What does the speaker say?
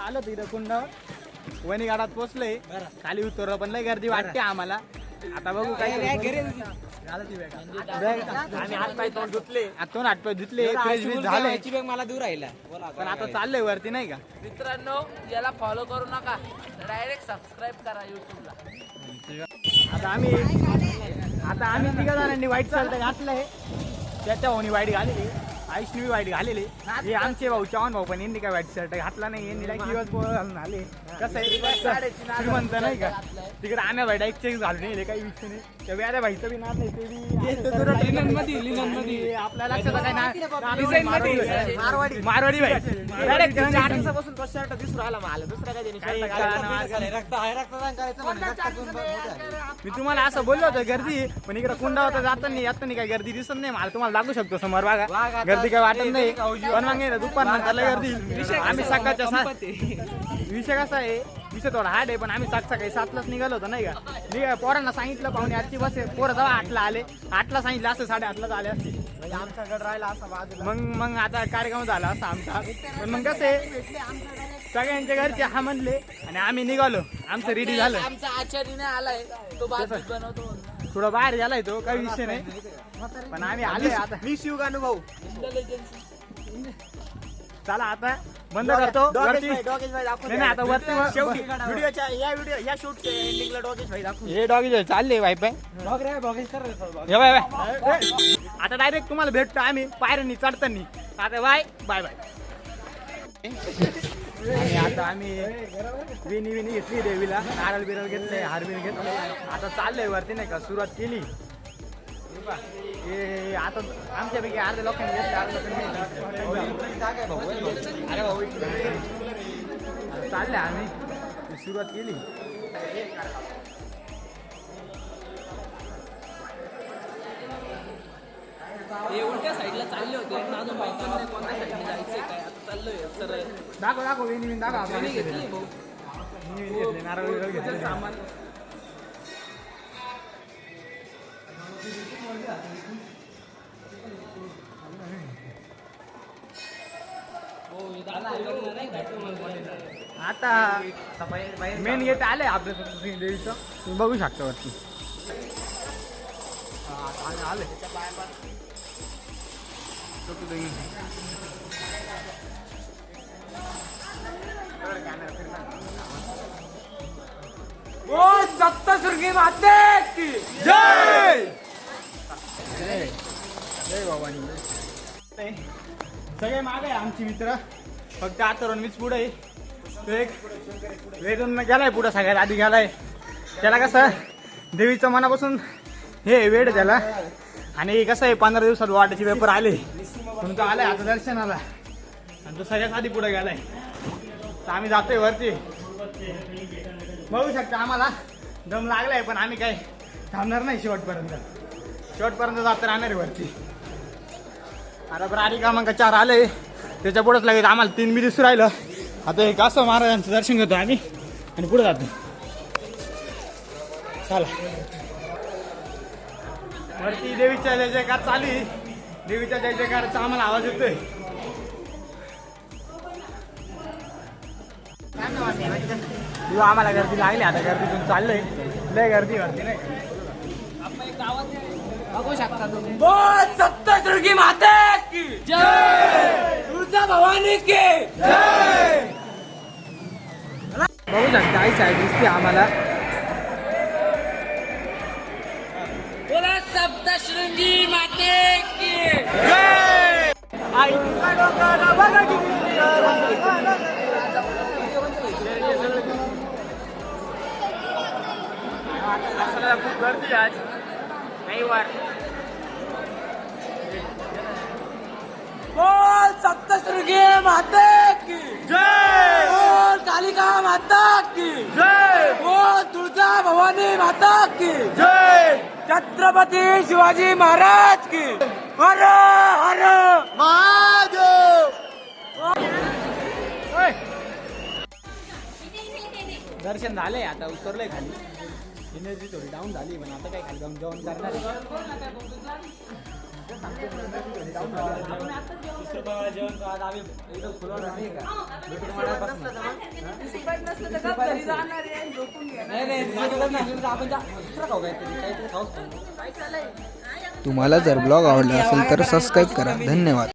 आलो तिथं कुंड वणी गाडात पोचलोय खाली उतरलो पण लय गर्दी वाटते आम्हाला आता बघू काय आम्ही हात पाय तोंड धुतले झाले मला दूर राहिला पण आता चाललंय वरती नाही का मित्रांनो याला फॉलो करू नका डायरेक्ट सबस्क्राईब करा युट्यूबला. आता आम्ही तिघा जणांनी व्हाईट शर्ट घातलंय त्याच्या भाऊनी वाईट घालेली आयुषनी वाईट घालेली हे आमचे भाऊ चव्हाण भाऊ पण यांनी काय वाईट शर्ट घातला नाही यांनी दिवस घालून आले कसं आहे श्रीमंत नाही का तिकडे आम्ही भाई डायरेक्ट चेक घालून येईल काही विषय नाही त्या व्याद्या भाईचं बी नाव नाही ते बी आपल्या लक्षात काय मारवाडी भाई डायरेक्ट बसून तो शर्ट दिसून राहिला मला दुसरा मी तुम्हाला असं बोललो होतो गर्दी पण इकडे कुंडा होता जाताना येताना काही गर्दी दिसत नाही मला तुम्हाला दाखवू शकतो समोर बघा गर्दी काय वाटत नाही पण मग दुपार नंतर गर्दी आम्ही सकाळच्या विषय कसा आहे विषय थोडा हार्ड आहे पण आम्ही सकाळी 7लाच निघालो होतो नाही का पोरांना सांगितलं पाहुणे आजची बस आहे पोरं जेव्हा 8ला आले 8ला सांगितलं असं 8:30लाच आले असते आमच्याकडे राहिला असा मग आता कार्यक्रम झाला असा आमचा पण मग कसं आहे सगळ्यांच्या घरचे हा म्हणले आणि आम्ही निघालो आमचं रेडी झालं आमचा आचार्य नाही आलाय तो बनवतो थोडं बाहेर गेलाय तो काही विषय नाही पण आम्ही आलोय आता मी शिवगानू भाऊ चला आता बंद करतो नाही आता वरती या शूट एंडिंगला डॉगेश भाई दाखवू हे डॉगेश चालले वाय पाय आता डायरेक्ट तुम्हाला भेटतो आम्ही पायऱ्यांनी चढतानी आता बाय बाय बाय आणि आता आम्ही विनी घेतली देवीला नारळ बिरळ घेतले हारबिर घेतले आता चाललंय वरती नाही का सुरुवात केली आता आमच्यापैकी अर्ध्या लोकांनी घेतले अर्ध्या लोकांनी अरे भाऊ चालले आम्ही सुरुवात केली हे उलट्या साईडला चालले होते अजून माहिती नाही कोणत्या साईडने जायचंय काय आता चाललोय सर दाखव विनी दाखव घेतली भाऊ घेतले नारळ बिरळ घेतले सामान आता मेन गेट आले आपल्या देवीचं तुम्ही बघू शकता वरती आले सप्तशृंगी माते की जय जय बाबानी सगळे मागे आहे आमची मित्र फक्त आता मीच पुढे आहे तो एक वेदून गेलाय पुढं सगळ्यात आधी गेलाय त्याला कसं देवीचं मनापासून हे वेळ त्याला आणि कसं आहे 15 दिवसात वाटाचे पेपर आले म्हणून तो आलाय आता दर्शनाला आणि तो सगळ्यात आधी पुढे गेलाय तर आम्ही जातोय वरती बघू शकता आम्हाला दम लागलाय पण आम्ही काय थांबणार नाही शेवटपर्यंत जात राहणार आहे वरती आता प्राणी क्रमांक 4 आले त्याच्या पुढेच लागेल आम्हाला 3 बी दिसू राहिलं आता एक असं महाराजांचं दर्शन घेतो आम्ही आणि पुढे जातो चला वरती देवीच्या जय जयकार चालू आहे देवीच्या जय जयकारचा आम्हाला आवाज येतोय आम्हाला गर्दी लागली आता गर्दीतून चाललंय लय गर्दी नाही बघू शकता तुम्ही सप्तशृंगी माते की जय तुळजा भवानी की जय बघू शकता आई साईड दिसते आम्हाला बोला सप्तशृंगी माते की जय आई खूप गर्दी आज रविवार बोल सप्तशृंगी माते की जय बोल कालिका माता की जय बोल तुळजा भवानी माता की जय छत्रपती शिवाजी महाराज की हर हर महादेव दर्शन झालंय आता उतरलंय खाली एनर्जी थोडी डाऊन झाली पण आता काय खाली जाऊन जेवण करणार जेवण घरी जाणार आहे, झोपून घेणार. तुम्हाला जर ब्लॉग आवडला असेल तर सबस्क्राईब करा. धन्यवाद.